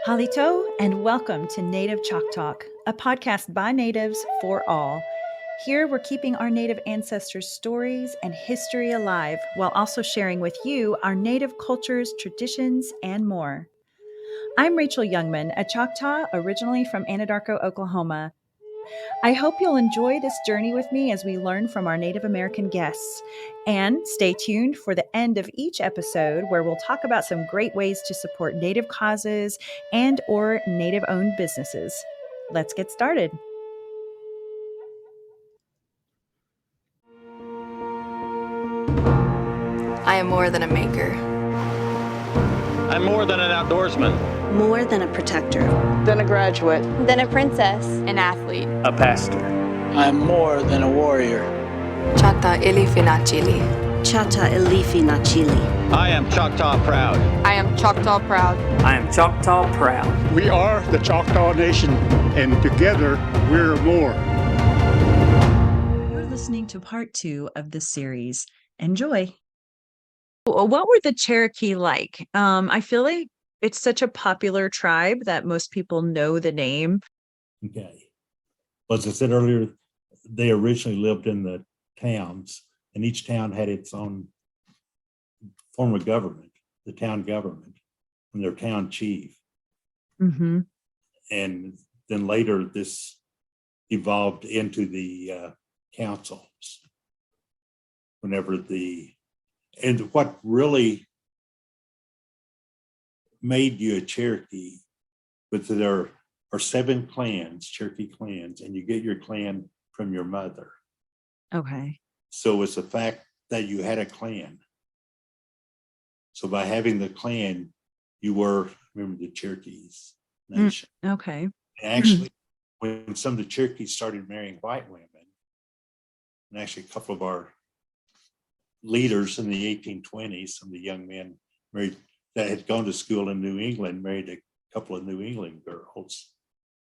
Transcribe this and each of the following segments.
Halito, and welcome to Native Chalk Talk, a podcast by natives for all. Here we're keeping our native ancestors' stories and history alive while also sharing with you our native cultures, traditions, and more. I'm Rachel Youngman, a Choctaw originally from Anadarko, Oklahoma. I hope you'll enjoy this journey with me as we learn from our Native American guests. And stay tuned for the end of each episode where we'll talk about some great ways to support Native causes and or Native-owned businesses. Let's get started. I am more than a maker. I'm more than an outdoorsman. More than a protector. Than a graduate. Than a princess. An athlete. A pastor. I'm more than a warrior. Chata ilifinachili. Chata ilifinachili. I am Choctaw proud. I am Choctaw proud. I am Choctaw proud. We are the Choctaw Nation, and together we're more. You're listening to part 2 of this series. Enjoy. What were the Cherokee like? I feel like it's such a popular tribe that most people know the name. Okay. As I said earlier, they originally lived in the towns, and each town had its own form of government, the town government, and their town chief. Mm-hmm. And then later this evolved into the councils. And what really made you a Cherokee, but there are 7 clans, Cherokee clans, and you get your clan from your mother. Okay. So it's the fact that you had a clan. So by having the clan, you were, remember, the Cherokees nation. Okay. And actually, when some of the Cherokees started marrying white women, and actually a couple of our leaders in the 1820s, some of the young men married that had gone to school in New England, married a couple of New England girls.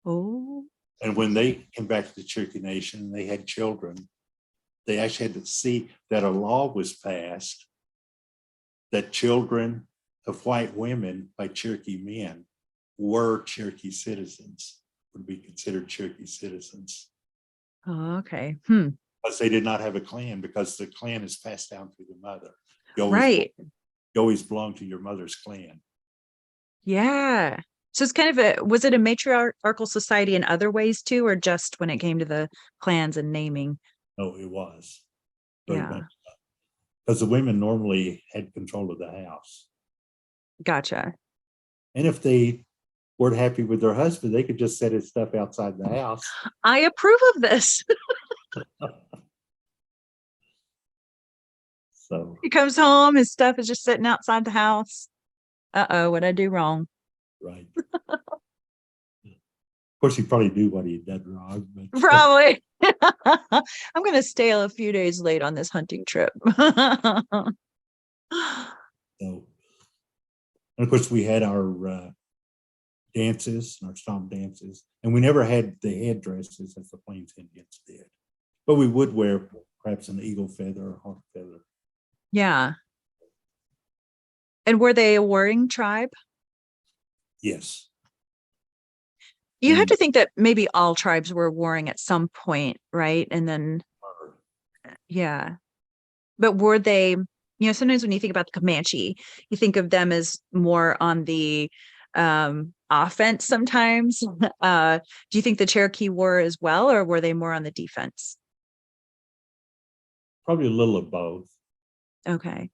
Oh. And when they came back to the Cherokee Nation and they had children, they actually had to see that a law was passed that children of white women by Cherokee men were Cherokee citizens, would be considered Cherokee citizens. Oh, okay. Because they did not have a clan, because the clan is passed down through the mother. Right. You always belong to your mother's clan. Yeah. So it's kind of was it a matriarchal society in other ways too, or just when it came to the clans and naming? No, it was. Yeah. Because the women normally had control of the house. Gotcha. And if they weren't happy with their husband, they could just set his stuff outside the house. I approve of this. So he comes home, his stuff is just sitting outside the house. Uh-oh, what'd I do wrong? Right. Of course, he probably knew what he had done wrong. But Probably. I'm going to stay a few days late on this hunting trip. So, and of course, we had our dances, our stomp dances, and we never had the headdresses as the Plains Indians did. But we would wear perhaps an eagle feather or hawk feather. Yeah. And were they a warring tribe? Yes. You have to think that maybe all tribes were warring at some point, right? And then, yeah. But were they, sometimes when you think about the Comanche, you think of them as more on the offense sometimes. Do you think the Cherokee were as well, or were they more on the defense? Probably a little of both. Okay.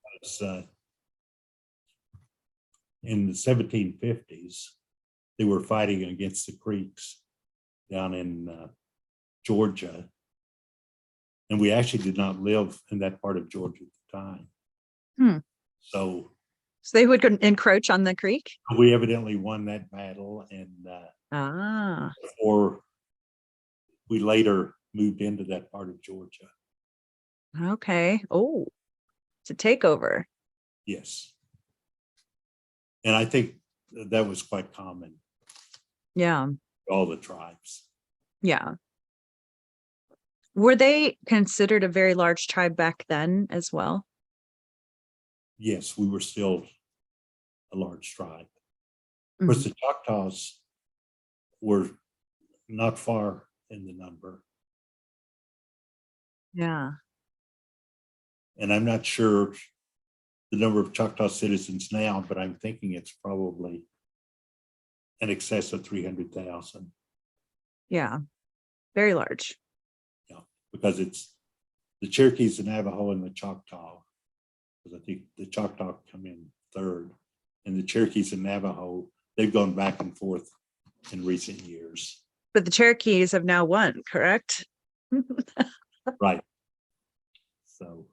In the 1750s, they were fighting against the Creeks down in Georgia. And we actually did not live in that part of Georgia at the time. So they would encroach on the creek? We evidently won that battle. And or we later moved into that part of Georgia. Okay. Oh, it's a takeover. Yes. And I think that was quite common. Yeah. All the tribes. Yeah. Were they considered a very large tribe back then as well? Yes, we were still a large tribe. Of course, the Choctaws were not far in the number. Yeah. And I'm not sure the number of Choctaw citizens now, but I'm thinking it's probably in excess of 300,000. Yeah. Very large. Yeah, because it's the Cherokees, the Navajo, and the Choctaw. Because I think the Choctaw come in third, and the Cherokees and Navajo, they've gone back and forth in recent years. But the Cherokees have now won, correct? Right. So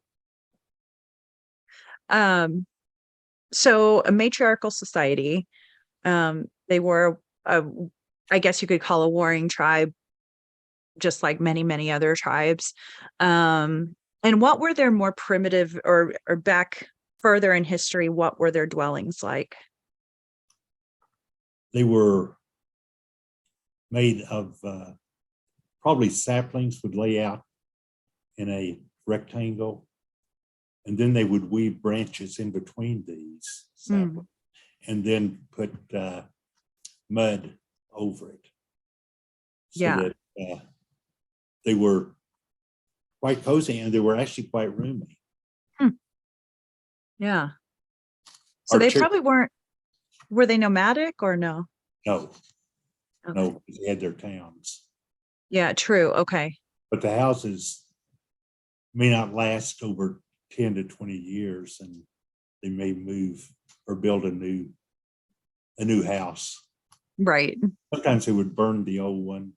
So a matriarchal society. They were, I guess you could call a warring tribe, just like many, many other tribes. And what were their more primitive, or back further in history, what were their dwellings like? they were made of probably saplings would lay out in a rectangle, and then they would weave branches in between these saplings, and then put mud over it. So Yeah. that they were quite cozy, and they were actually quite roomy. Yeah. So Our they church- probably were they nomadic or no? No, Okay. no, they had their towns, Yeah, true. Okay. but the houses may not last over 10 to 20 years, and they may move or build a new house. Right. Sometimes they would burn the old one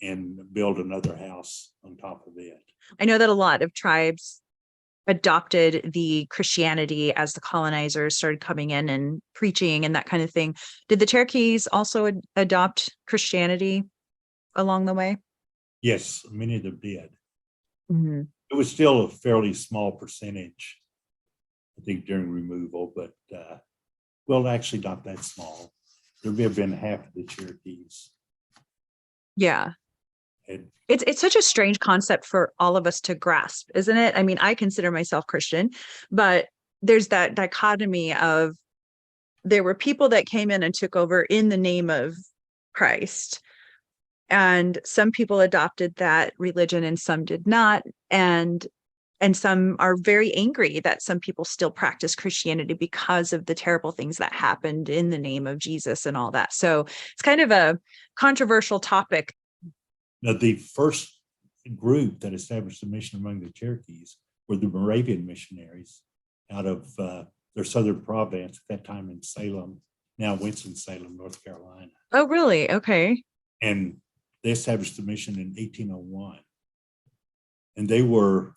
and build another house on top of it. I know that a lot of tribes adopted the Christianity as the colonizers started coming in and preaching and that kind of thing. Did the Cherokees also adopt Christianity along the way? Yes, many of them did. Mm-hmm. It was still a fairly small percentage, I think, during removal, but well, actually not that small. There may have been half of the Cherokees. Yeah. And It's such a strange concept for all of us to grasp, isn't it? I mean, I consider myself Christian, but there's that dichotomy of there were people that came in and took over in the name of Christ, and some people adopted that religion and some did not, and some are very angry that some people still practice Christianity because of the terrible things that happened in the name of Jesus and all that. So it's kind of a controversial topic. now, the first group that established a mission among the Cherokees were the Moravian missionaries out of their southern province, at that time in Salem, now Winston-Salem, North Carolina. Oh, really? Okay. And they established the mission in 1801. And they were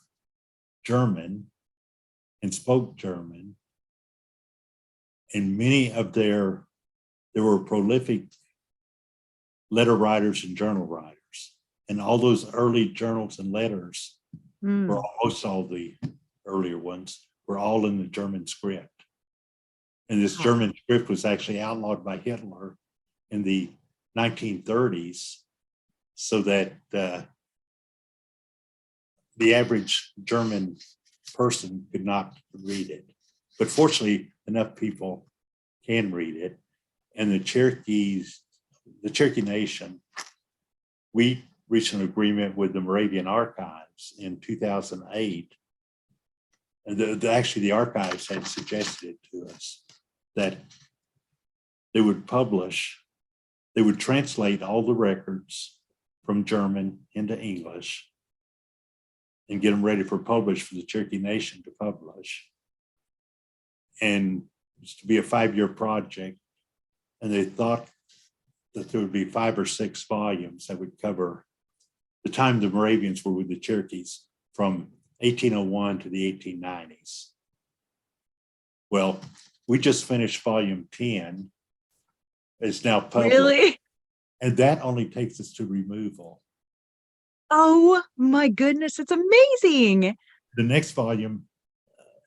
German and spoke German. And many of they were prolific letter writers and journal writers. And all those early journals and letters, were almost all the earlier ones, were all in the German script. And this German script was actually outlawed by Hitler in the 1930s, so that the average German person could not read it. But fortunately, enough people can read it. And the Cherokee Nation, we reached an agreement with the Moravian Archives in 2008. And actually the archives had suggested to us that they would translate all the records from German into English and get them ready for publish for the Cherokee Nation to publish. And it's to be a 5-year project. And they thought that there would be 5 or 6 volumes that would cover the time the Moravians were with the Cherokees from 1801 to the 1890s. Well, we just finished volume 10. It's now published. Really? And that only takes us to removal. Oh my goodness, it's amazing. The next volume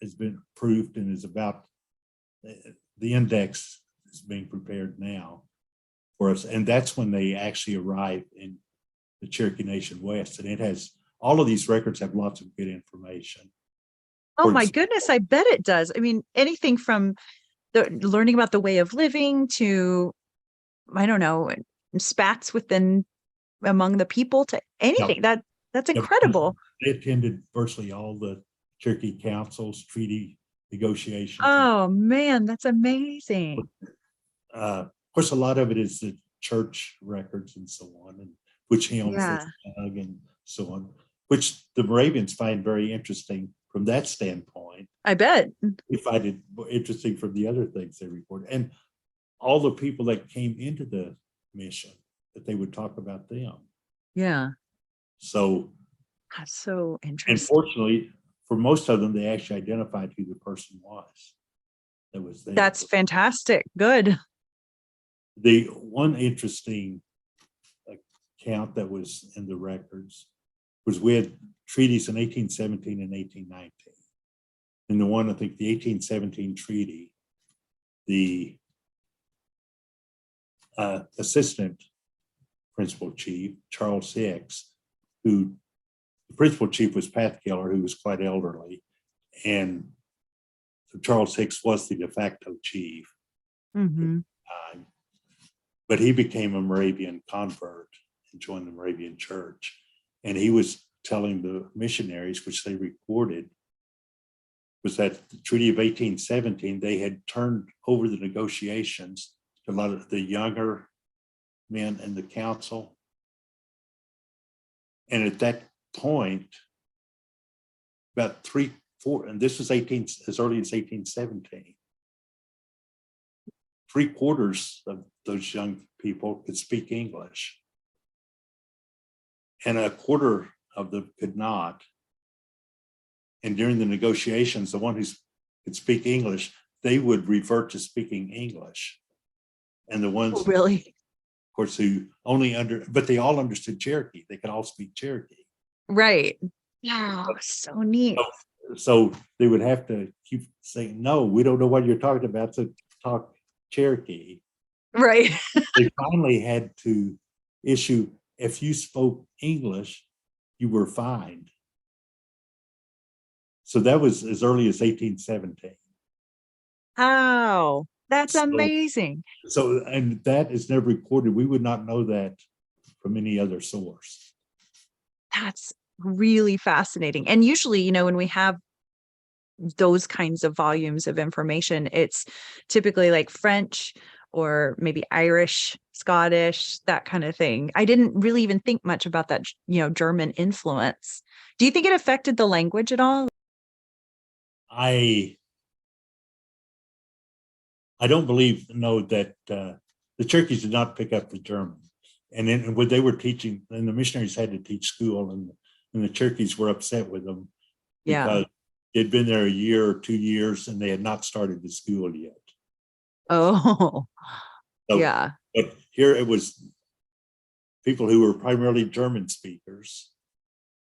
has been approved and is about, the index is being prepared now for us. And that's when they actually arrive in the Cherokee Nation West. And it has, all of these records have lots of good information. Oh my For- goodness, I bet it does. I mean, anything from learning about the way of living to, I don't know, spats within among the people to anything. That's incredible. They attended virtually all the Cherokee councils, treaty negotiations. Oh man, that's amazing. Of course, a lot of it is the church records and so on, and which hymns they sung and so on, which the Moravians find very interesting from that standpoint. I bet. We find it interesting from the other things they report. And all the people that came into the mission, that they would talk about them. Yeah. So that's so interesting. And fortunately, for most of them, they actually identified who the person was that was there. That's fantastic. Good. The one interesting account that was in the records was we had treaties in 1817 and 1819. In the one, I think the 1817 treaty, the assistant principal chief, Charles Hicks, who the principal chief was Path Killer, who was quite elderly, and so Charles Hicks was the de facto chief. Mm-hmm. But he became a Moravian convert and joined the Moravian Church. And he was telling the missionaries, which they recorded, was that the Treaty of 1817, they had turned over the negotiations to a lot of the younger men in the council. And at that point, about 3/4, and this was as early as 1817, 3/4 of those young people could speak English, and 1/4 of them could not. And during the negotiations, the one who could speak English, they would revert to speaking English. And the ones, really, of course, who only but they all understood Cherokee. They could all speak Cherokee. Right. Yeah. So neat. So they would have to keep saying, no, we don't know what you're talking about, so talk Cherokee. Right. They finally had to issue, if you spoke English, you were fined. So that was as early as 1817. Wow. That's amazing. So, and that is never recorded. We would not know that from any other source. That's really fascinating. And usually, when we have those kinds of volumes of information, it's typically like French or maybe Irish, Scottish, that kind of thing. I didn't really even think much about that, German influence. Do you think it affected the language at all? I don't believe, that the Cherokees did not pick up the German. And then when they were teaching, and the missionaries had to teach school, and the Cherokees were upset with them because they'd been there a year or 2 years and they had not started the school yet. Oh, So, yeah. But here it was people who were primarily German speakers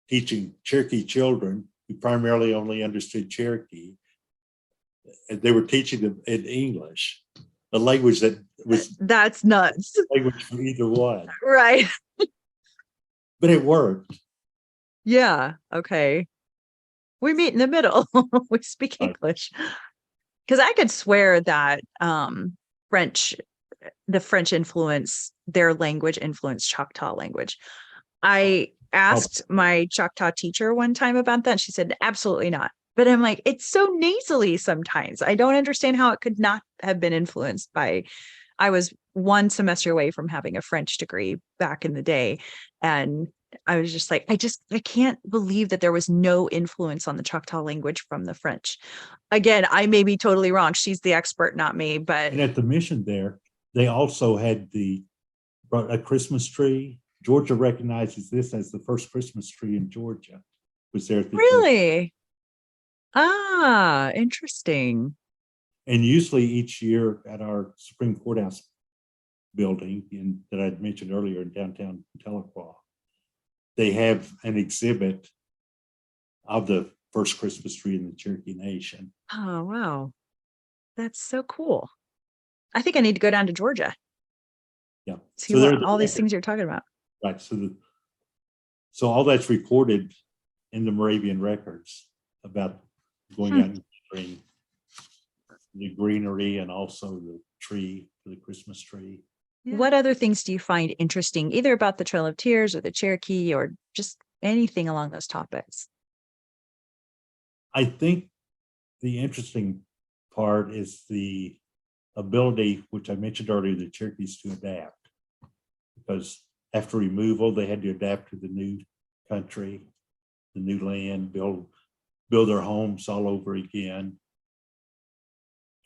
teaching Cherokee children who primarily only understood Cherokee. And they were teaching them in English, a language that was that's nuts. Language for either one. Right. But it worked. Yeah. Okay. We meet in the middle. We speak English. Because I could swear that the French influence, their language influenced Choctaw language. I asked my Choctaw teacher one time about that. She said, absolutely not. But I'm like, it's so nasally sometimes. I don't understand how it could not have been influenced by. I was one semester away from having a French degree back in the day. And I was just like, I can't believe that there was no influence on the Choctaw language from the French. Again, I may be totally wrong. She's the expert, not me. But And at the mission there, they also had a Christmas tree. Georgia recognizes this as the first Christmas tree in Georgia. Was there at the really? Ah, interesting. And usually each year at our Supreme Courthouse building that I'd mentioned earlier in downtown Tahlequah, they have an exhibit of the first Christmas tree in the Cherokee Nation. Oh, wow. That's so cool. I think I need to go down to Georgia. Yeah. See what all these things you're talking about. Right. So all that's recorded in the Moravian records about going out and bring the greenery and also the tree, the Christmas tree. What other things do you find interesting, either about the Trail of Tears or the Cherokee or just anything along those topics? I think the interesting part is the ability, which I mentioned earlier, the Cherokees to adapt. Because after removal, they had to adapt to the new country, the new land, build their homes all over again.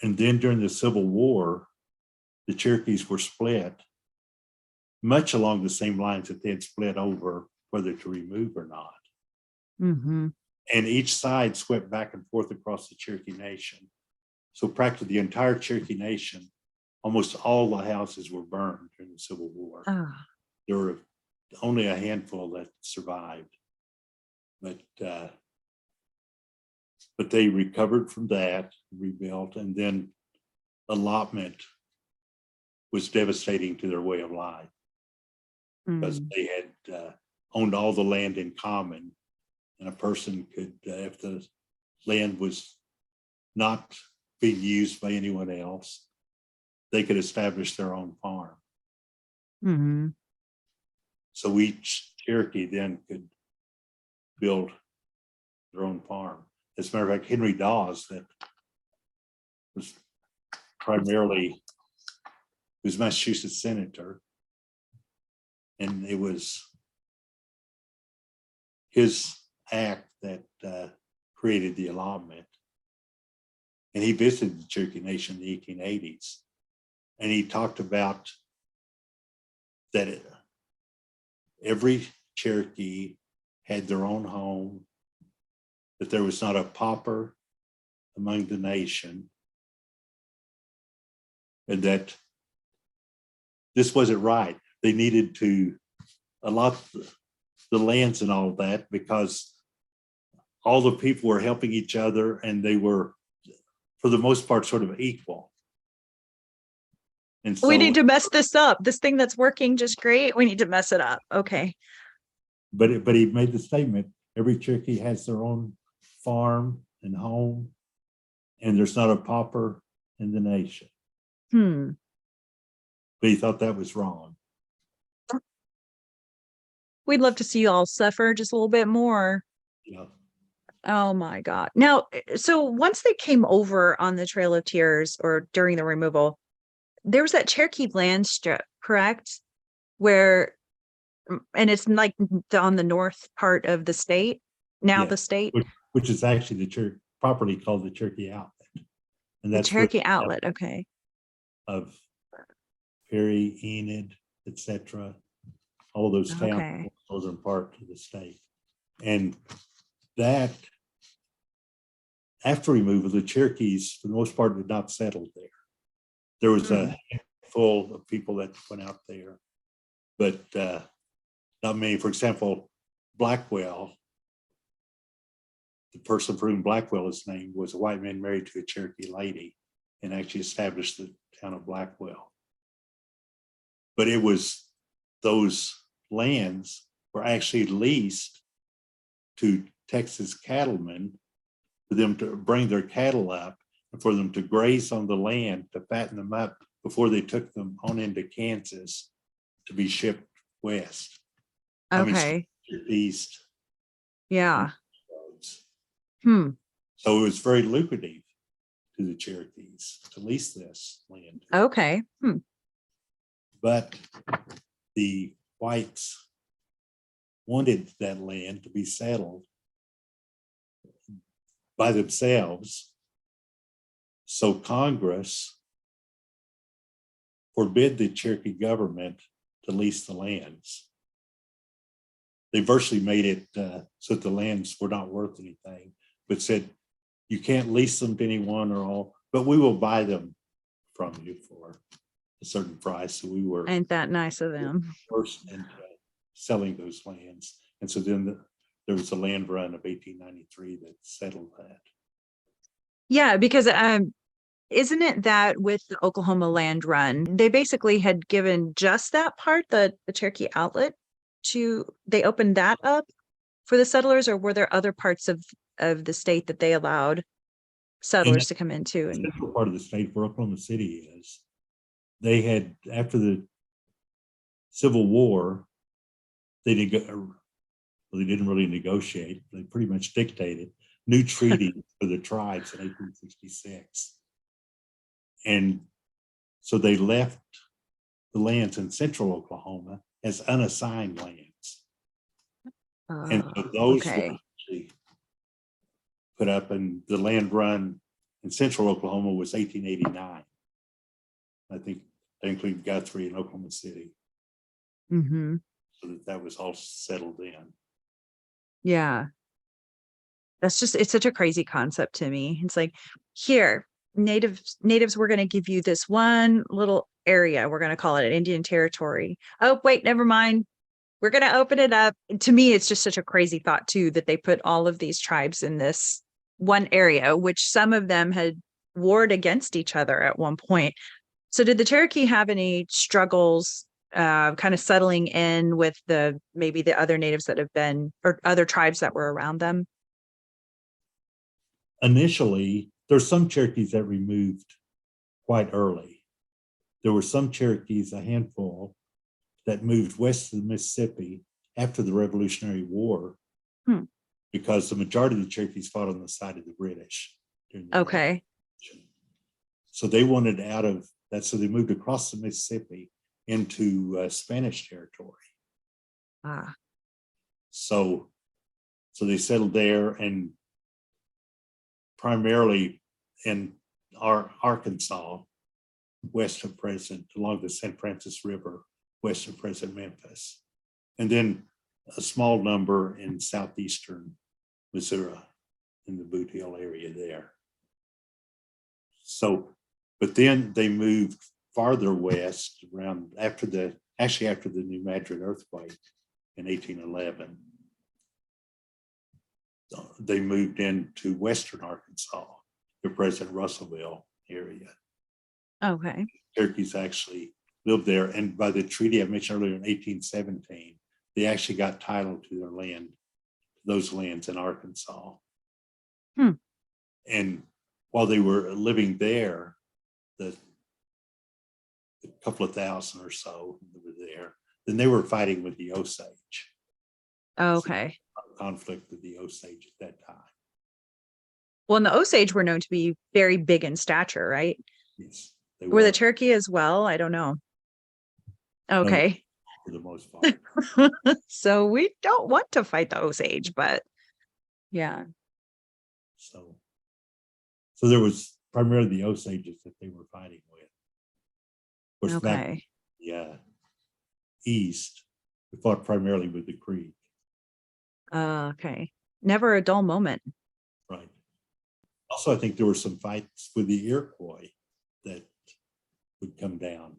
And then during the Civil War, the Cherokees were split, much along the same lines that they had split over whether to remove or not. Mm-hmm. And each side swept back and forth across the Cherokee Nation. So practically the entire Cherokee Nation, almost all the houses were burned during the Civil War. There were only a handful that survived. But they recovered from that, rebuilt, and then allotment was devastating to their way of life because they had owned all the land in common, and a person could, if the land was not being used by anyone else, they could establish their own farm. Mm-hmm. So each Cherokee then could build their own farm. As a matter of fact, Henry Dawes, that was primarily, he was Massachusetts senator, and it was his act that created the allotment. And he visited the Cherokee Nation in the 1880s, and he talked about that every Cherokee had their own home, that there was not a pauper among the nation, and that this wasn't right. They needed to allot the lands and all that because all the people were helping each other and they were, for the most part, sort of equal. And so We need to mess this up. This thing that's working just great, we need to mess it up. Okay. But he made the statement, every Cherokee has their own farm and home, and there's not a pauper in the nation. But he thought that was wrong. We'd love to see you all suffer just a little bit more. Yeah. Oh my God. Now, so once they came over on the Trail of Tears or during the removal, there was that Cherokee land strip, correct? Where, and it's like on the north part of the state, now Yeah. the state. Which is actually the property called the Cherokee Outlet. And that's the Cherokee Outlet, okay. Of Perry, Enid, etc. All those towns, Okay. northern part of the state. And that, after removal, the Cherokees, for the most part, did not settle there. There was a handful of people that went out there, but not many. For example, Blackwell, the person for whom Blackwell is named, was a white man married to a Cherokee lady and actually established the town of Blackwell. But it was, those lands were actually leased to Texas cattlemen for them to bring their cattle up and for them to graze on the land to fatten them up before they took them on into Kansas to be shipped west. Okay. East. Yeah. So it was very lucrative to the Cherokees to lease this land. Okay. But the whites wanted that land to be settled by themselves. So Congress forbid the Cherokee government to lease the lands. They virtually made it so that the lands were not worth anything, but said, you can't lease them to anyone or all, but we will buy them from you for a certain price. So we were Ain't that nice of them? first into selling those lands. And so then there was a land run of 1893 that settled that. Yeah, because isn't it that with the Oklahoma land run, they basically had given just that part, the Cherokee Outlet, they opened that up for the settlers, or were there other parts of the state that they allowed settlers to come into. The And central part of the state where Oklahoma City is, they had, after the Civil War, they didn't really negotiate. They pretty much dictated new treaties for the tribes in 1866. And so they left the lands in central Oklahoma as unassigned lands. And so those were actually put up, and the land run in central Oklahoma was 1889. I think that included Guthrie and Oklahoma City. Mhm. So that was all settled in. Yeah. That's just, it's such a crazy concept to me. It's like, here, natives, we're going to give you this one little area. We're going to call it an Indian territory. Oh, wait, never mind. We're going to open it up. And to me, it's just such a crazy thought too, that they put all of these tribes in this one area, which some of them had warred against each other at one point. So did the Cherokee have any struggles kind of settling in with maybe the other natives that have been, or other tribes that were around them? Initially, there's some Cherokees that removed quite early. There were some Cherokees, a handful, that moved west of the Mississippi after the Revolutionary War, because the majority of the Cherokees fought on the side of the British. Okay. So they wanted out of that, so they moved across the Mississippi into Spanish territory. So they settled there, and primarily in Arkansas, west of present, along the St. Francis River, west of present Memphis, and then a small number in southeastern Missouri, in the Boot Hill area there. So, but then they moved farther west around after the New Madrid earthquake in 1811. They moved into western Arkansas, the present Russellville area. Okay. Cherokees actually lived there, and by the treaty I mentioned earlier in 1817, they actually got title to their land, those lands in Arkansas. And while they were living there, the couple of thousand or so that were there, then they were fighting with the Osage. Okay. Conflict with the Osage at that time. Well, and the Osage were known to be very big in stature, right? Yes. Were the Cherokee as well? I don't know. Okay. For the most part. So we don't want to fight the Osage, but yeah. So there was primarily the Osages that they were fighting with. Of course, back the east, we fought primarily with the Creek. Okay. Never a dull moment. Right. Also, I think there were some fights with the Iroquois that would come down.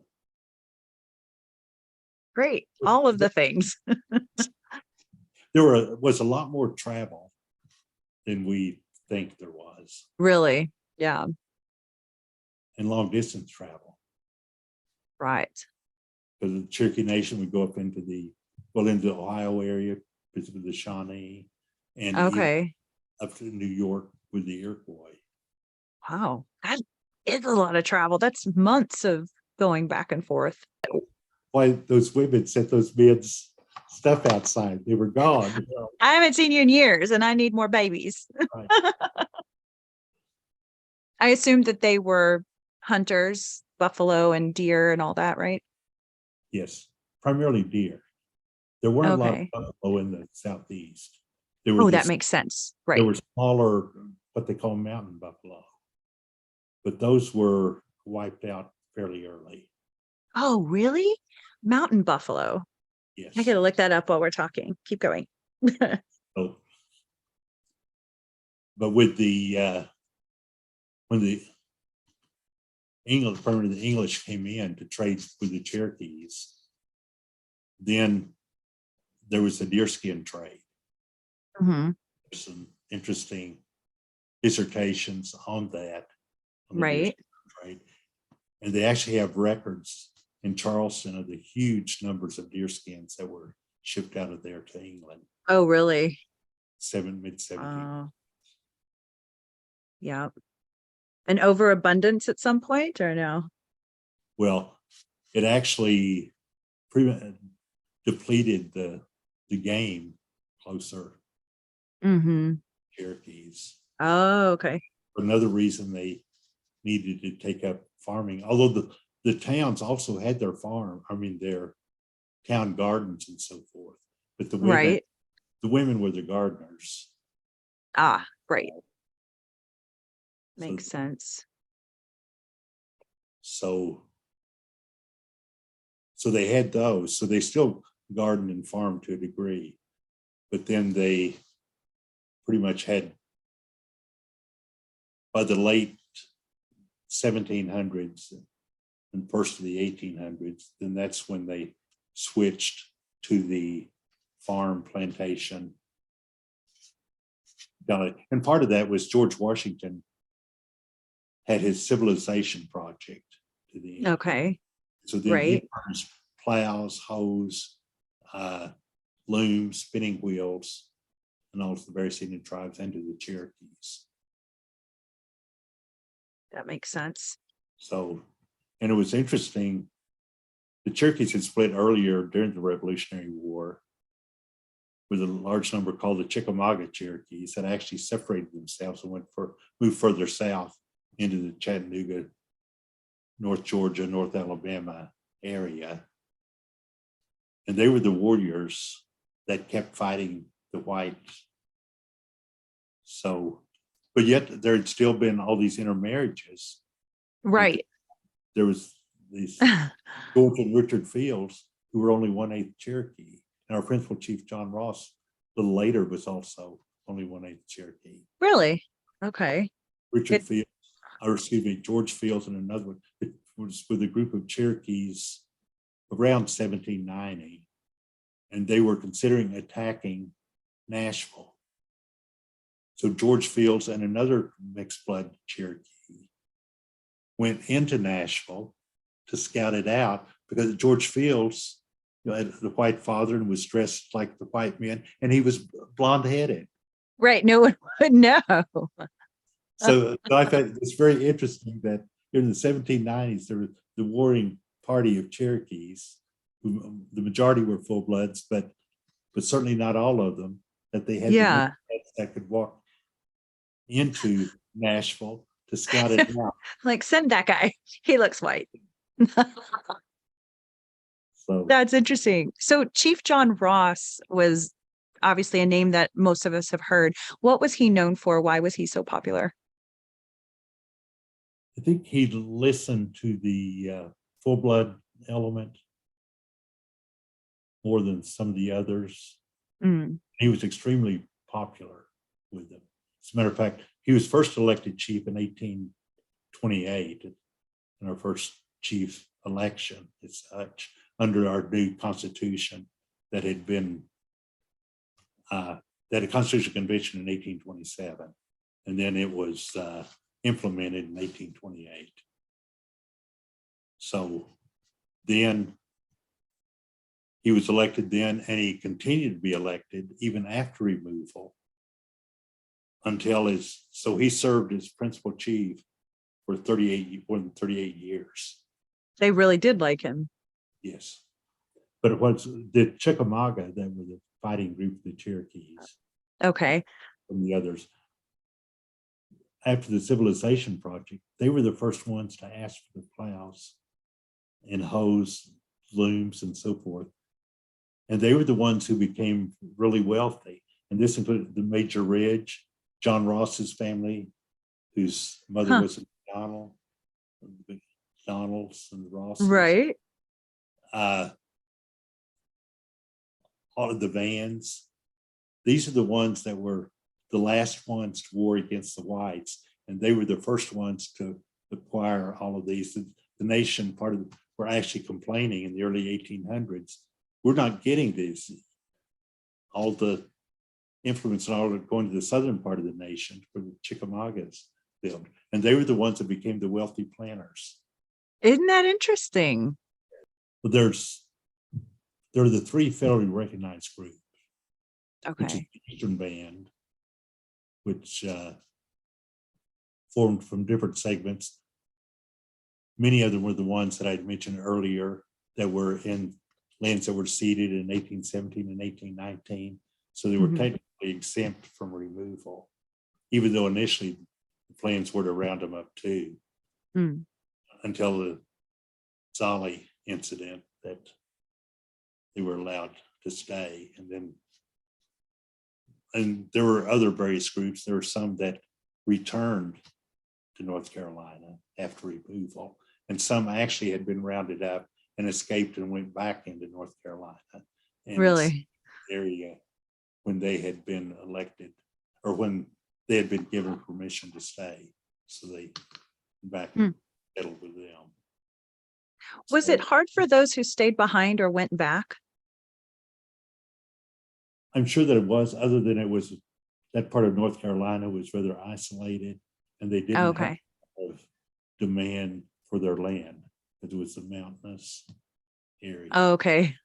Great. All of the things. There was a lot more travel than we think there was. Really? Yeah. And long distance travel. Right. Because the Cherokee Nation would go up into the Ohio area, visit with the Shawnee, and up to New York with the Iroquois. Wow. That is a lot of travel. That's months of going back and forth. Why those women set those men's stuff outside? They were gone. I haven't seen you in years, and I need more babies. Right. I assumed that they were hunters, buffalo and deer and all that, right? Yes, primarily deer. There weren't a lot of buffalo in the southeast. That makes sense. Right. There were smaller, what they call mountain buffalo, but those were wiped out fairly early. Oh, really? Mountain buffalo. Yes. I gotta look that up while we're talking. Keep going. So, but with the when the English came in to trade with the Cherokees, then there was a deerskin trade. There's some interesting dissertations on that. On the deerskin trade. And they actually have records in Charleston of the huge numbers of deerskins that were shipped out of there to England. Oh, really? Mid-70s. Yeah. An overabundance at some point, or no? Well, it actually depleted the game closer Mm-hmm. Cherokees. Oh, okay. For another reason, they needed to take up farming, although the towns also had their their town gardens and so forth. But Right. the women were the gardeners. Ah, right. So- Makes sense. So they had those. So they still gardened and farmed to a degree, but then they pretty much had, by the late 1700s and first of the 1800s, then that's when they switched to the farm plantation. And part of that was George Washington had his civilization project to the end. Okay. So then Right. he furnished plows, hoes, looms, spinning wheels, and all of the various Indian tribes and to the Cherokees. That makes sense. So, and it was interesting, the Cherokees had split earlier during the Revolutionary War with a large number called the Chickamauga Cherokees that actually separated themselves and moved further south into the Chattanooga, North Georgia, North Alabama area. And they were the warriors that kept fighting the whites. So, but yet there had still been all these intermarriages. Right. There was these George and Richard Fields, who were only 1/8 Cherokee. And our principal chief, John Ross, a little later was also only 1/8 Cherokee. Really? Okay. Richard Fields, or excuse me, George Fields and another one, it was with a group of Cherokees around 1790. And they were considering attacking Nashville. So George Fields and another mixed blood Cherokee went into Nashville to scout it out, because George Fields, had the white father and was dressed like the white men, and he was blonde headed. Right. No one would know. So I thought it's very interesting that in the 1790s, there was the warring party of Cherokees, who the majority were full bloods, but certainly not all of them, that they had Yeah. that could walk into Nashville to scout it out. Like, send that guy. He looks white. So That's interesting. So Chief John Ross was obviously a name that most of us have heard. What was he known for? Why was he so popular? I think he listened to the full blood element more than some of the others. Mm. He was extremely popular with them. As a matter of fact, he was first elected chief in 1828 in our first chief election as such, under our new constitution that had been that a constitutional convention in 1827, and then it was implemented in 1828. So then he was elected then, and he continued to be elected even after removal until so he served as principal chief for more than 38 years. They really did like him. Yes. But it was the Chickamauga that were the fighting group of the Cherokees. Okay. From the others. After the civilization project, they were the first ones to ask for the plows and hoes, looms, and so forth. And they were the ones who became really wealthy. And this included the Major Ridge, John Ross's family, whose mother was a McDonald, the McDonalds and the Rosses. Right. All of the Vans. These are the ones that were the last ones to war against the whites, and they were the first ones to acquire all of these. The nation, were actually complaining in the early 1800s, we're not getting these. All the influence and all going to the southern part of the nation where the Chickamaugas built, and they were the ones that became the wealthy planters. Isn't that interesting? But there are the three federally recognized groups. Which is Okay. the Eastern Band, which formed from different segments. Many of them were the ones that I'd mentioned earlier that were in lands that were ceded in 1817 and 1819. So they were technically exempt from removal, even though initially the plans were to round them up too, until the Zolly incident that they were allowed to stay. And there were other various groups. There were some that returned to North Carolina after removal, and some actually had been rounded up and escaped and went back into North Carolina. And Really? area when they had been elected or when they had been given permission to stay. So they back and settled with them. Was it hard for those who stayed behind or went back? I'm sure that it was, other than it was that part of North Carolina was rather isolated, and they didn't have a demand for their land. It was a mountainous area. Okay.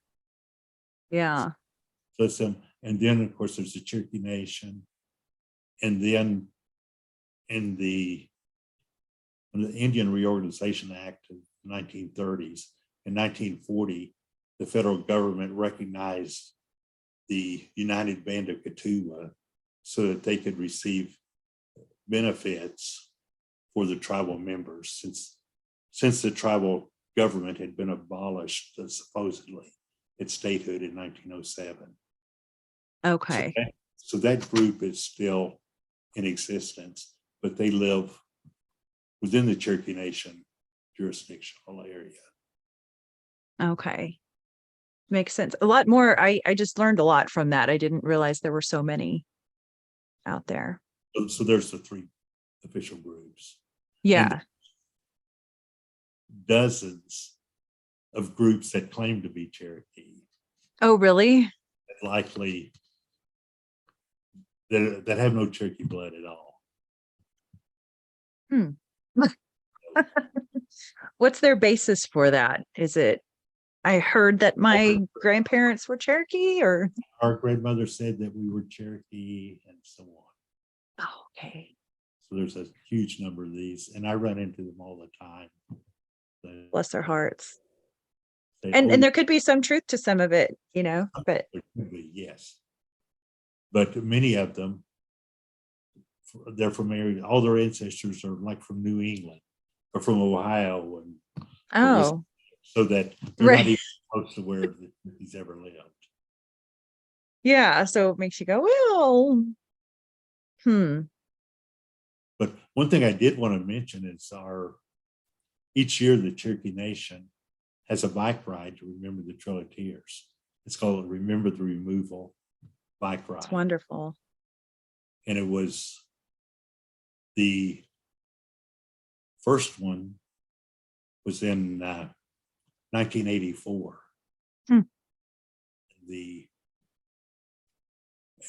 Yeah. So it's them, and then of course there's the Cherokee Nation, and then in the Indian Reorganization Act of the 1930s, in 1940, the federal government recognized the United Band of Kituwa so that they could receive benefits for the tribal members since the tribal government had been abolished supposedly at statehood in 1907. Okay. So that group is still in existence, but they live within the Cherokee Nation jurisdictional area. Okay. Makes sense. A lot more. I just learned a lot from that. I didn't realize there were so many out there. So there's the three official groups. Yeah. And dozens of groups that claim to be Cherokee. Oh, really? Likely that have no Cherokee blood at all. What's their basis for that? Is it, I heard that my grandparents were Cherokee, or? Our grandmother said that we were Cherokee and so on. Oh, okay. So there's a huge number of these, and I run into them all the time. Bless their hearts. They And there could be some truth to some of it, you know, but there could be, yes. But many of them, they're from areas, all their ancestors are like from New England or from Ohio, and so that they're not even close to where he's ever lived. Yeah, so it makes you go, well, But one thing I did want to mention is each year the Cherokee Nation has a bike ride to remember the Trail of Tears. It's called Remember the Removal Bike Ride. It's wonderful. And it was the first one was in 1984.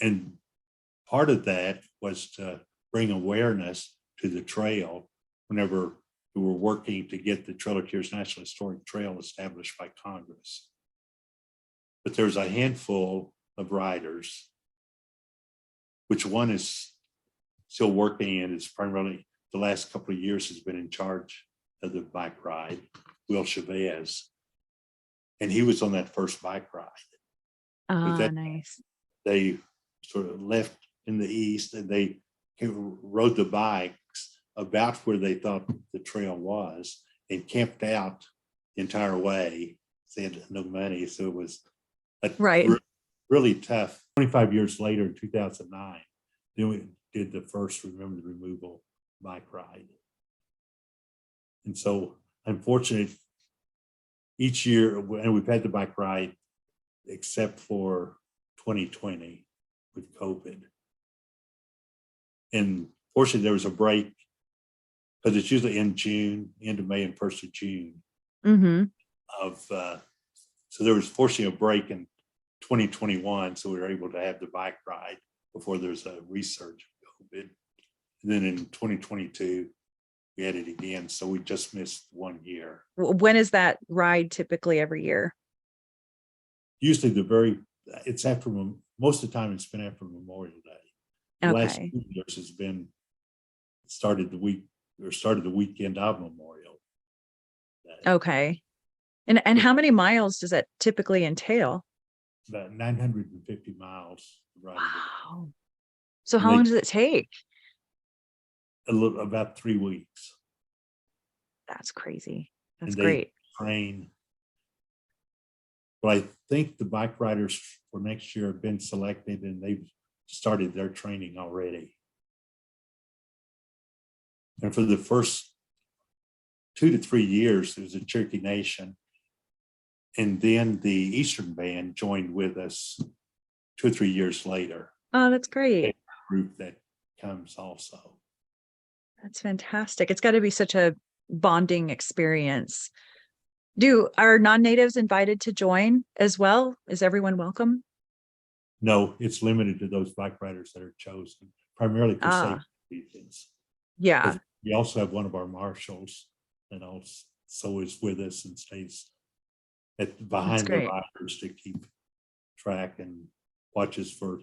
And part of that was to bring awareness to the trail whenever we were working to get the Trail of Tears National Historic Trail established by Congress. But there's a handful of riders, which one is still working and is primarily the last couple of years has been in charge of the bike ride, Will Chavez. And he was on that first bike ride. Nice. They sort of left in the east and they rode the bikes about where they thought the trail was and camped out the entire way. They had no money, so it was really tough. 25 years later, in 2009, then we did the first Remember the Removal bike ride. And so, unfortunately, each year, and we've had the bike ride except for 2020 with COVID. And fortunately, there was a break because it's usually in June, end of May and 1st of June. So there was fortunately a break in 2021, so we were able to have the bike ride before there's a resurgence of COVID. And then in 2022, we had it again, so we just missed 1 year. When is that ride typically every year? Usually it's after, most of the time it's been after Memorial Day. The last 2 years has been started the week or started the weekend of Memorial Day. Okay. And how many miles does that typically entail? About 950 miles. Wow. So And how long does it take? about 3 weeks. That's crazy. That's And they great. train. But I think the bike riders for next year have been selected and they've started their training already. And for the first 2 to 3 years, there was a Cherokee Nation. And then the Eastern Band joined with us 2 or 3 years later. Oh, that's great. Group that comes also. That's fantastic. It's got to be such a bonding experience. Are non-natives invited to join as well? Is everyone welcome? No, it's limited to those bike riders that are chosen, primarily for safety reasons. Yeah. We also have one of our marshals that also is with us and stays behind the riders to keep track and watches for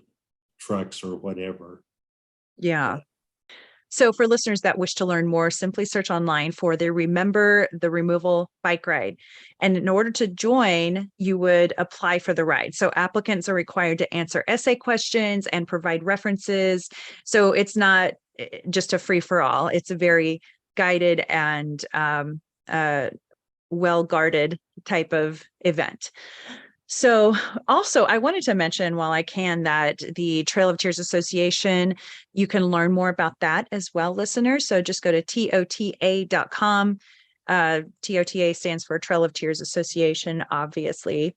trucks or whatever. Yeah. So for listeners that wish to learn more, simply search online for the Remember the Removal bike ride. And in order to join, you would apply for the ride. So applicants are required to answer essay questions and provide references. So it's not just a free for all. It's a very guided and well-guarded type of event. So also, I wanted to mention while I can that the Trail of Tears Association, you can learn more about that as well, listeners. So just go to TOTA.com. TOTA stands for Trail of Tears Association, obviously.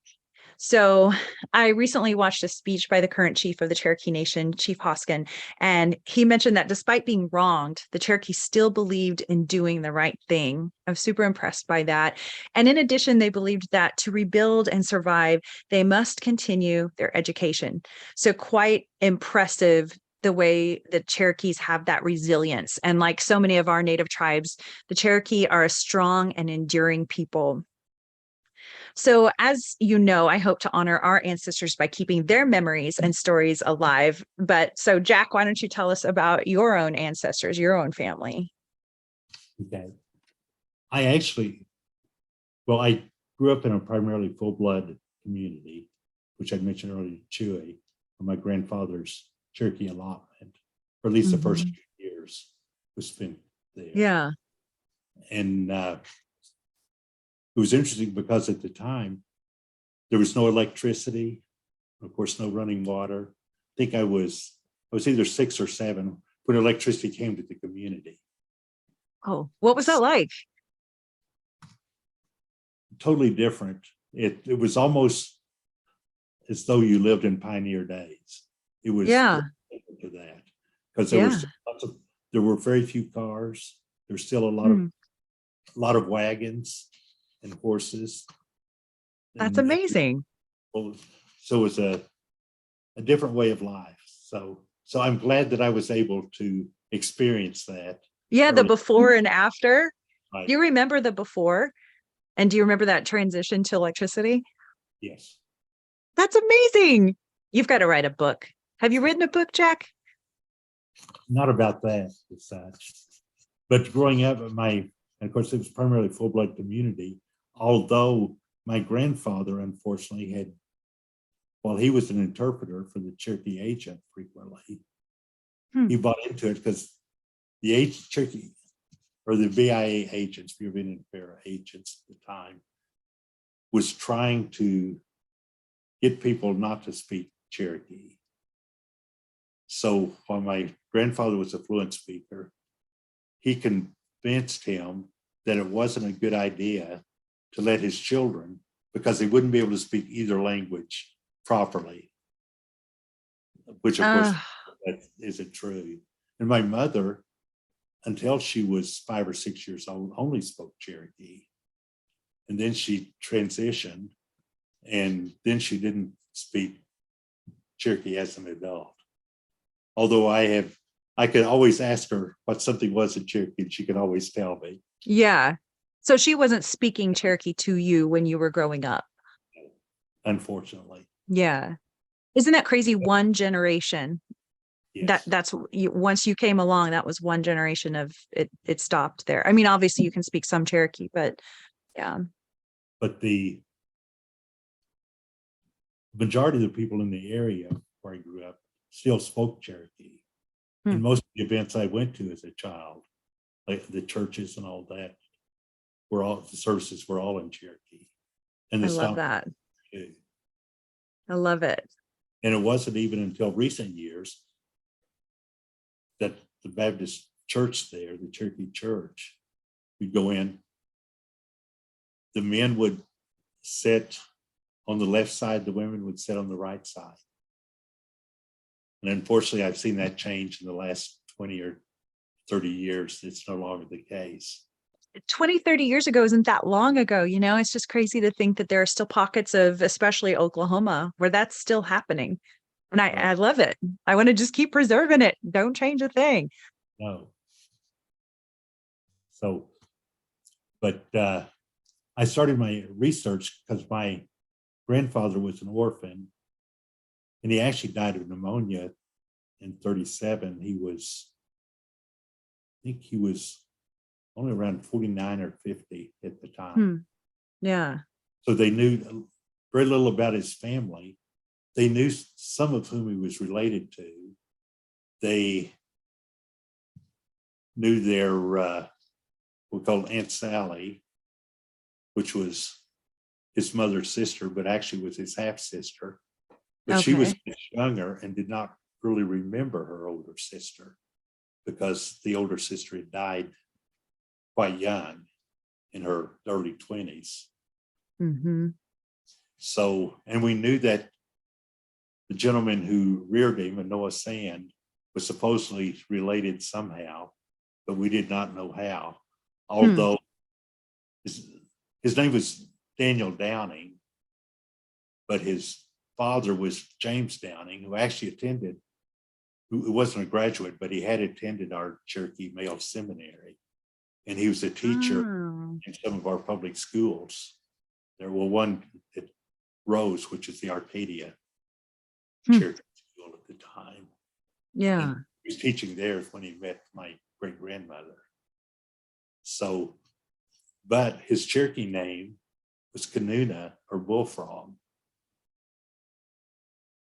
So I recently watched a speech by the current chief of the Cherokee Nation, Chief Hoskin, and he mentioned that despite being wronged, the Cherokee still believed in doing the right thing. I was super impressed by that. And in addition, they believed that to rebuild and survive, they must continue their education. So quite impressive the way the Cherokees have that resilience. And like so many of our native tribes, the Cherokee are a strong and enduring people. So, as you know, I hope to honor our ancestors by keeping their memories and stories alive. So, Jack, why don't you tell us about your own ancestors, your own family? Okay. I grew up in a primarily full-blood community, which I mentioned earlier, Chewy, where my grandfather's Cherokee allotment, or at least the first few years was spent there. Yeah. And it was interesting because at the time, there was no electricity, of course, no running water. I think I was either 6 or 7 when electricity came to the community. Oh, what was that like? Totally different. It was almost as though you lived in pioneer days. It was to that because there were very few cars. There's still a lot of wagons and horses. That's amazing. So it was a different way of life. So I'm glad that I was able to experience that. Yeah, the before and after. Right. Do you remember the before? And do you remember that transition to electricity? Yes. That's amazing. You've got to write a book. Have you written a book, Jack? Not about that as such. But growing up, and of course, it was primarily full-blood community, although my grandfather, unfortunately, he was an interpreter for the Cherokee agent frequently. He bought into it because the Cherokee, or the BIA agents, Bureau of Indian Affairs agents at the time, was trying to get people not to speak Cherokee. So while my grandfather was a fluent speaker, he convinced him that it wasn't a good idea to let his children, because they wouldn't be able to speak either language properly, which of course that isn't true. And my mother, until she was 5 or 6 years old, only spoke Cherokee. And then she transitioned, and then she didn't speak Cherokee as an adult. Although I could always ask her what something was in Cherokee, and she could always tell me. Yeah. So she wasn't speaking Cherokee to you when you were growing up. Unfortunately. Yeah. Isn't that crazy? One generation. Yes. That's once you came along, that was one generation of it. It stopped there. I mean, obviously you can speak some Cherokee, but yeah. But the majority of the people in the area where I grew up still spoke Cherokee. And most of the events I went to as a child, like the churches and all that, the services were all in Cherokee. And I love that. Too. I love it. And it wasn't even until recent years that the Baptist church there, the Cherokee church, we'd go in, the men would sit on the left side, the women would sit on the right side. And unfortunately, I've seen that change in the last 20 or 30 years. It's no longer the case. 20, 30 years ago isn't that long ago. You know, it's just crazy to think that there are still pockets of, especially Oklahoma, where that's still happening. And I love it. I want to just keep preserving it. Don't change a thing. No. So, but I started my research because my grandfather was an orphan, and he actually died of pneumonia in 1937. I think he was only around 49 or 50 at the time. Yeah. So they knew very little about his family. They knew some of whom he was related to. They knew their, we called Aunt Sally, which was his mother's sister, but actually was his half sister. But she was much younger and did not really remember her older sister because the older sister had died quite young in her early 20s. So, and we knew that the gentleman who reared him, Noah Sand, was supposedly related somehow, but we did not know how. Although his name was Daniel Downing, but his father was James Downing, who actually attended, who wasn't a graduate, but he had attended our Cherokee Male Seminary. And he was a teacher in some of our public schools. There were one at Rose, which is the Arcadia Cherokee School at the time. Yeah. And he was teaching there when he met my great grandmother. So, but his Cherokee name was Canuna or Bullfrog.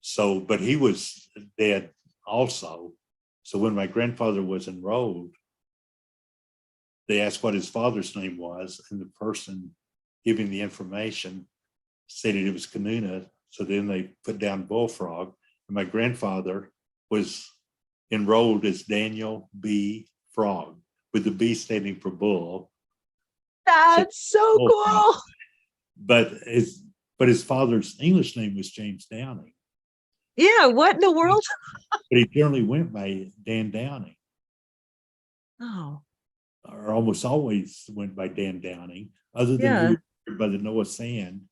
So, but he was dead also. So when my grandfather was enrolled, they asked what his father's name was, and the person giving the information stated it was Canuna. So then they put down Bullfrog, and my grandfather was enrolled as Daniel B. Frog, with the B standing for bull. That's so cool. But his father's English name was James Downing. Yeah, what in the world? But he generally went by Dan Downing. Oh. Or almost always went by Dan Downing, other than by the Noah Sand,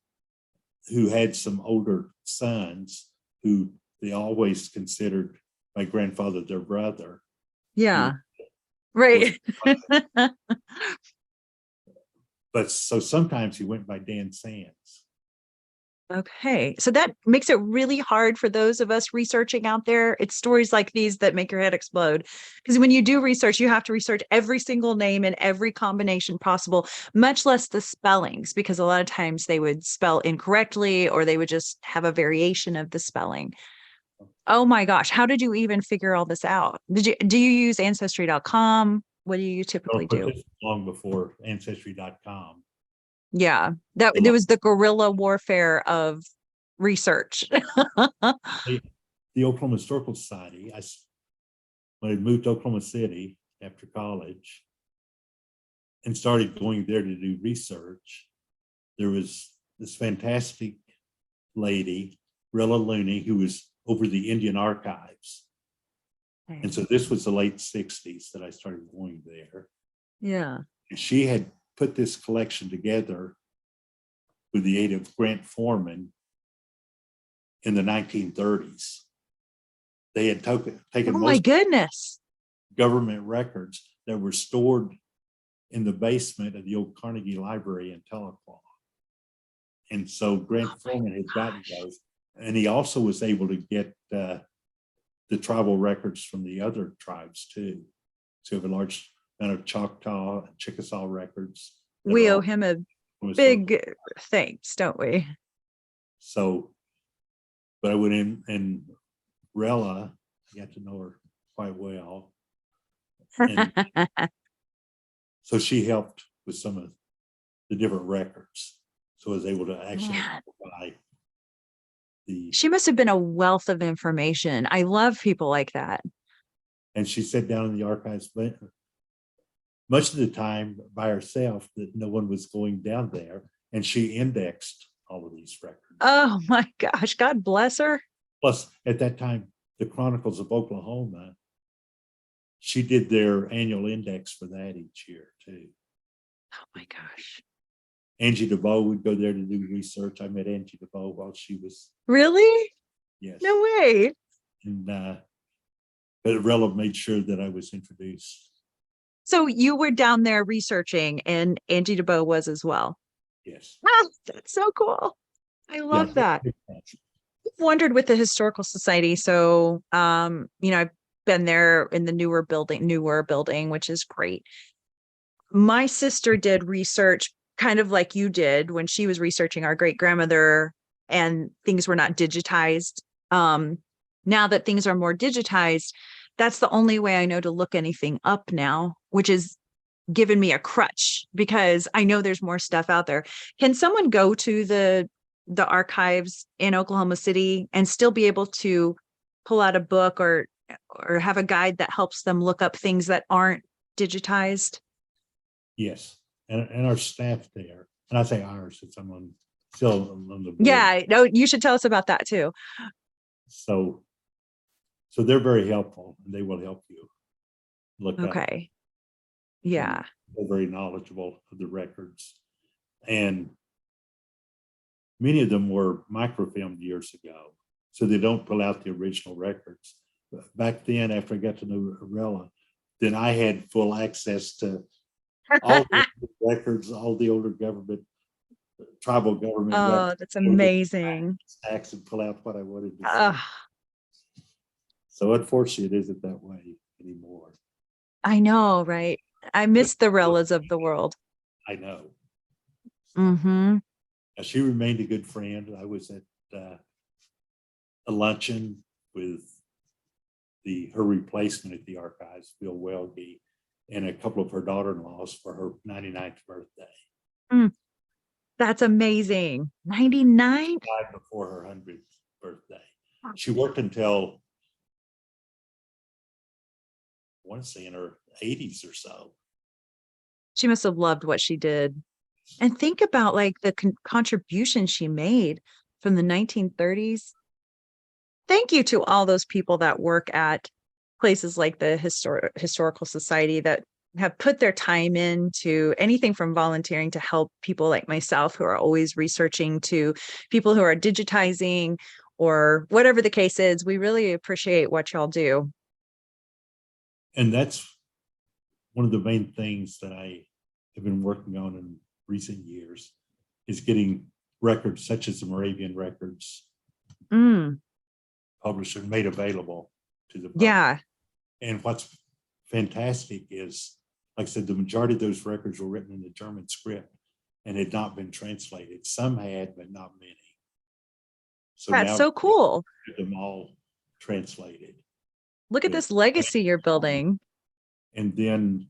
who had some older sons who they always considered my grandfather their brother. Yeah. Right. But so sometimes he went by Dan Sands. Okay. So that makes it really hard for those of us researching out there. It's stories like these that make your head explode. Because when you do research, you have to research every single name and every combination possible, much less the spellings, because a lot of times they would spell incorrectly or they would just have a variation of the spelling. Oh my gosh. How did you even figure all this out? Do you use ancestry.com? What do you typically do? Long before ancestry.com. Yeah, there was the guerrilla warfare of research. The Oklahoma Historical Society, when I moved to Oklahoma City after college and started going there to do research, there was this fantastic lady, Rilla Looney, who was over the Indian archives. And so this was the late 60s that I started going there. Yeah. And she had put this collection together with the aid of Grant Foreman in the 1930s. They had taken my goodness, government records that were stored in the basement of the old Carnegie Library in Tahlequah. And so Grant Foreman had gotten those. And he also was able to get the the tribal records from the other tribes too. So we have a large amount of Choctaw and Chickasaw records. We owe him a big thanks, don't we? So, but I went in, and Rella, I got to know her quite well. And so she helped with some of the different records. So I was able to actually provide the. She must have been a wealth of information. I love people like that. And she sat down in the archives much of the time by herself, that no one was going down there. And she indexed all of these records. Oh my gosh, God bless her. Plus, at that time, the Chronicles of Oklahoma, she did their annual index for that each year too. Oh my gosh. Angie DeVoe would go there to do research. I met Angie DeVoe while she was. Really? Yes. No way. And but Rella made sure that I was introduced. So you were down there researching, and Angie DeVoe was as well. Yes. Ah, that's so cool. I love that. I've wondered with the Historical Society. So, I've been there in the newer building, which is great. My sister did research kind of like you did when she was researching our great grandmother, and things were not digitized. Now that things are more digitized, that's the only way I know to look anything up now, which is given me a crutch because I know there's more stuff out there. Can someone go to the archives in Oklahoma City and still be able to pull out a book or have a guide that helps them look up things that aren't digitized? Yes. And our staff there, and I say ours since I'm still on the board. Yeah, no, you should tell us about that too. So they're very helpful, and they will help you look up. Okay. Yeah. They're very knowledgeable of the records. And many of them were microfilmed years ago, so they don't pull out the original records. But back then, after I got to know Rella, then I had full access to all the records, all the older tribal government. Oh, that's amazing. Stacks and pull out what I wanted to see. So unfortunately, it isn't that way anymore. I know, right? I miss the Rellas of the world. I know. Mm-hmm. She remained a good friend. I was at a luncheon with her replacement at the archives, Bill Welge, and a couple of her daughter-in-laws for her 99th birthday. That's amazing. 99? Died before her 100th birthday. She worked until, I want to say, in her 80s or so. She must have loved what she did. And think about like the contribution she made from the 1930s. Thank you to all those people that work at places like the Historical Society that have put their time into anything from volunteering to help people like myself who are always researching, to people who are digitizing or whatever the case is. We really appreciate what y'all do. And that's one of the main things that I have been working on in recent years, is getting records such as the Moravian records published and made available to the public. Yeah. And what's fantastic is, like I said, the majority of those records were written in the German script and had not been translated. Some had, but not many. So that's so cool. Get them all translated. Look at this legacy you're building. And then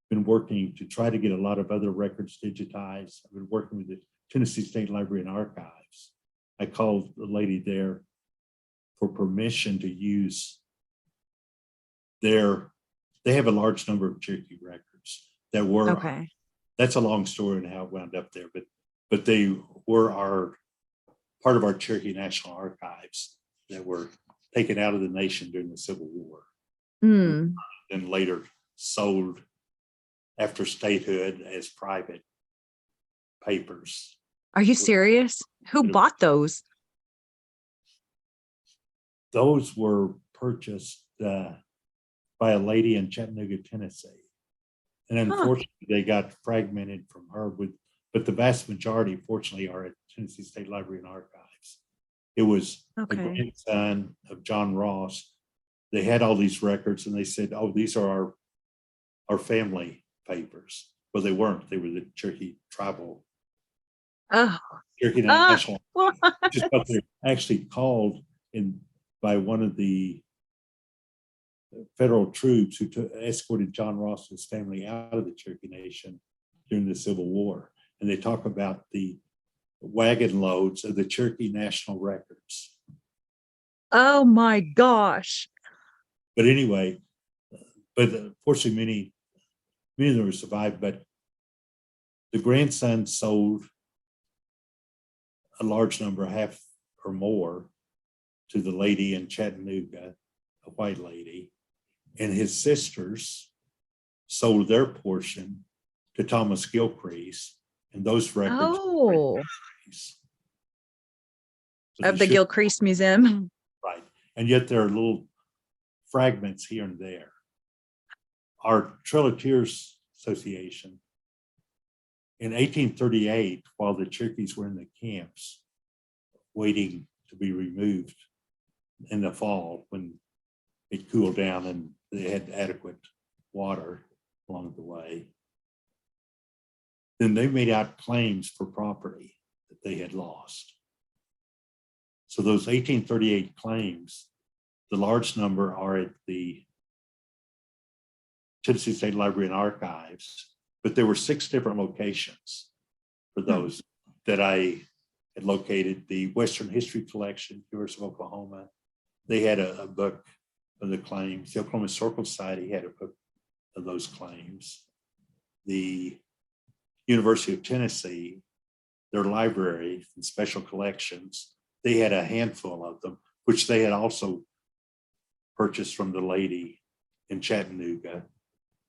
been working to try to get a lot of other records digitized. I've been working with the Tennessee State Library and Archives. I called the lady there for permission to use they have a large number of Cherokee records that were, that's a long story and how it wound up there, but they were part of our Cherokee National Archives that were taken out of the nation during the Civil War. And later sold after statehood as private papers. Are you serious? Who bought those? Those were purchased by a lady in Chattanooga, Tennessee. And unfortunately, they got fragmented from her, but the vast majority, fortunately, are at Tennessee State Library and Archives. It was a Okay. grandson of John Ross. They had all these records and they said, oh, these are our family papers. Well, they weren't. They were the Cherokee tribal, Oh, Cherokee ah, National, what? which is what they're actually called by one of the federal troops who escorted John Ross and his family out of the Cherokee Nation during the Civil War. And they talk about the wagon loads of the Cherokee National records. Oh my gosh. But anyway, but fortunately, many of them were survived, but the grandson sold a large number, half or more, to the lady in Chattanooga, a white lady, and his sisters sold their portion to Thomas Gilcrease, and those records Oh, so of the Gilcrease Museum. right, and yet there are little fragments here and there. Our Trailers Association in 1838, while the Cherokees were in the camps waiting to be removed in the fall when it cooled down and they had adequate water along the way, then they made out claims for property that they had lost. So those 1838 claims, the large number are at the Tennessee State Library and Archives, but there were 6 different locations for those that I had located. The Western History Collection, University of Oklahoma, they had a book of the claims. The Oklahoma Historical Society had a book of those claims. The University of Tennessee, their library and special collections, they had a handful of them, which they had also purchased from the lady in Chattanooga,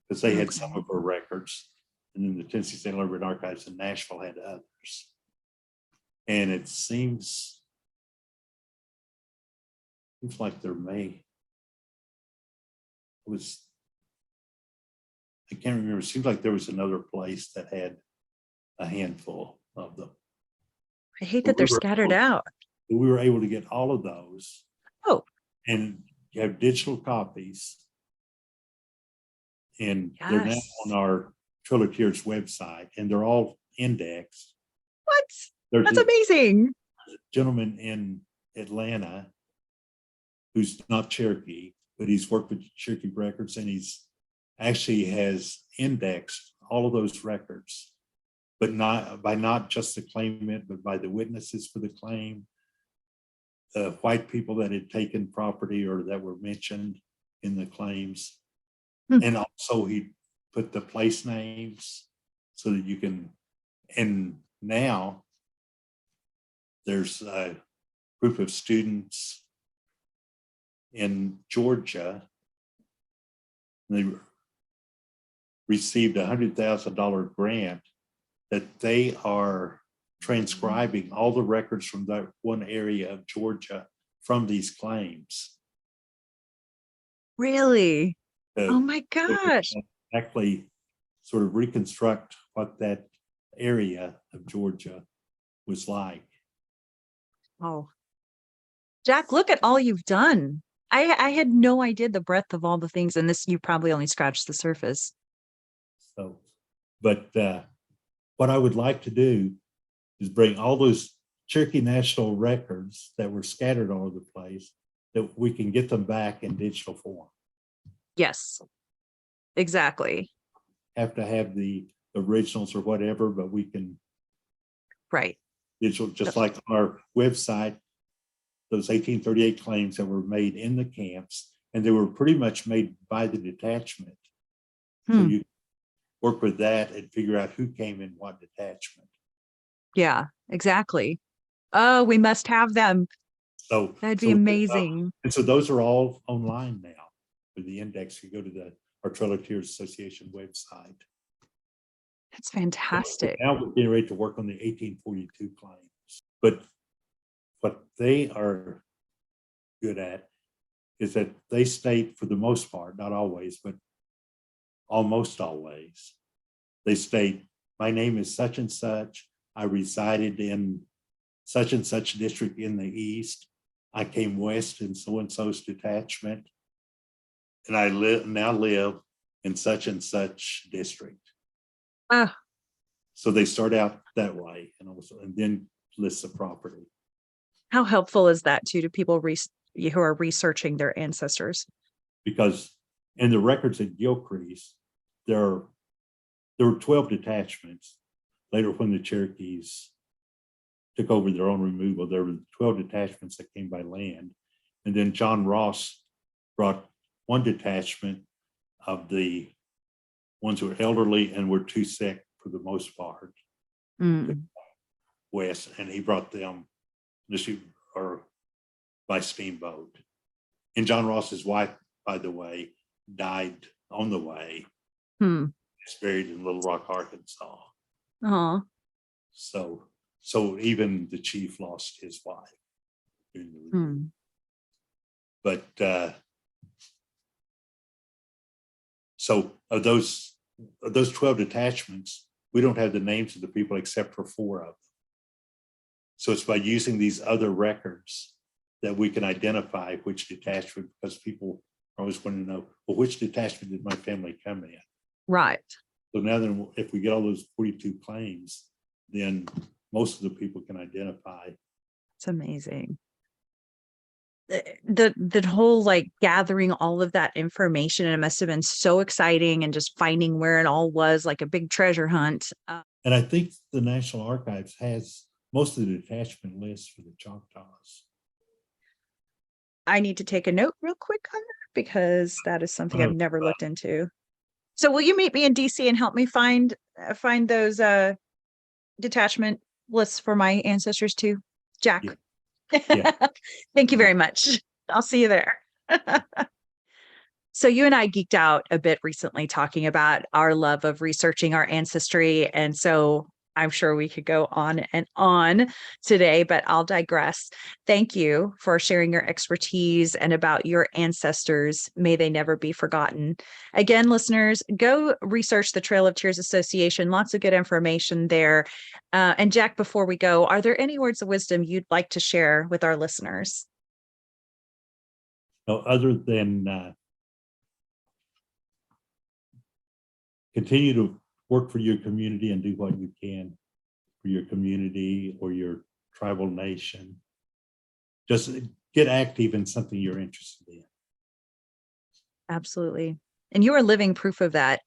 because they had some of her records. And then the Tennessee State Library and Archives in Nashville had others. And it seems like there I can't remember, it seems like there was another place that had a handful of them. I hate that they're scattered out. We were able to get all of those. Oh. And you have digital copies. And they're now on our Trailers website, and they're all indexed. What? There's That's amazing. a gentleman in Atlanta who's not Cherokee, but he's worked with Cherokee records, and he's actually has indexed all of those records, but not just the claimant, but by the witnesses for the claim, the white people that had taken property or that were mentioned in the claims. And also he put the place names so that you can, and now there's a group of students in Georgia. They received a $100,000 grant that they are transcribing all the records from that one area of Georgia from these claims. Really? Oh my gosh. Actually sort of reconstruct what that area of Georgia was like. Oh, Jack, look at all you've done. I had no idea the breadth of all the things, and this, you probably only scratched the surface. So, but what I would like to do is bring all those Cherokee National records that were scattered all over the place, that we can get them back in digital form. Yes, exactly. Have to have the originals or whatever, but we can Right. digital, just like on our website, those 1838 claims that were made in the camps, and they were pretty much made by the detachment. So you work with that and figure out who came in what detachment. Yeah, exactly. Oh, we must have them. So That'd be amazing. And so those are all online now with the index. You go to our Trailers Association website. That's fantastic. Now we're getting ready to work on the 1842 claims. But what they are good at is that they state, for the most part, not always, but almost always, they state, my name is such and such. I resided in such and such district in the east. I came west in so and so's detachment, and I now live in such and such district. Ah, So they start out that way, and then list the property. how helpful is that to people who are researching their ancestors? Because in the records at Gilcrease, there were 12 detachments. Later, when the Cherokees took over their own removal, there were 12 detachments that came by land. And then John Ross brought one detachment of the ones who were elderly and were too sick for the most part west, and he brought them by steamboat. And John Ross's wife, by the way, died on the way. He's buried in Little Rock, Arkansas. Oh, So even the chief lost his wife. But so of those 12 detachments, we don't have the names of the people except for 4 of them. So it's by using these other records that we can identify which detachment, because people always want to know, well, which detachment did my family come in? right. So now then, if we get all those 42 claims, then most of the people can identify. It's amazing. The whole like gathering all of that information, and it must have been so exciting, and just finding where it all was like a big treasure hunt. And I think the National Archives has most of the detachment lists for the Choctaws. I need to take a note real quick on that, because that is something I've never looked into. So will you meet me in DC and help me find those detachment lists for my ancestors too, Jack? Yeah. Thank you very much. I'll see you there. So you and I geeked out a bit recently talking about our love of researching our ancestry. And so I'm sure we could go on and on today, but I'll digress. Thank you for sharing your expertise and about your ancestors. May they never be forgotten. Again, listeners, go research the Trail of Tears Association. Lots of good information there. And Jack, before we go, are there any words of wisdom you'd like to share with our listeners? No, other than continue to work for your community and do what you can for your community or your tribal nation. Just get active in something you're interested in. Absolutely. And you are living proof of that.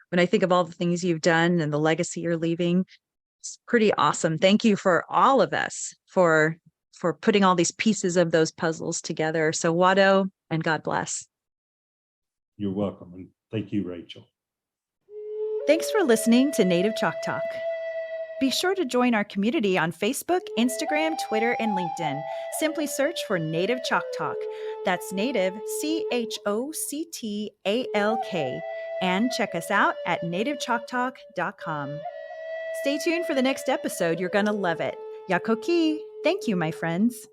When I think of all the things you've done and the legacy you're leaving, it's pretty awesome. Thank you for all of us for putting all these pieces of those puzzles together. So Wado, and God bless. You're welcome. And thank you, Rachel. Thanks for listening to Native Chalk Talk. Be sure to join our community on Facebook, Instagram, Twitter, and LinkedIn. Simply search for Native Chalk Talk. That's Native, CHOCTALK. And check us out at nativechalktalk.com. Stay tuned for the next episode. You're going to love it. Yakoki. Thank you, my friends.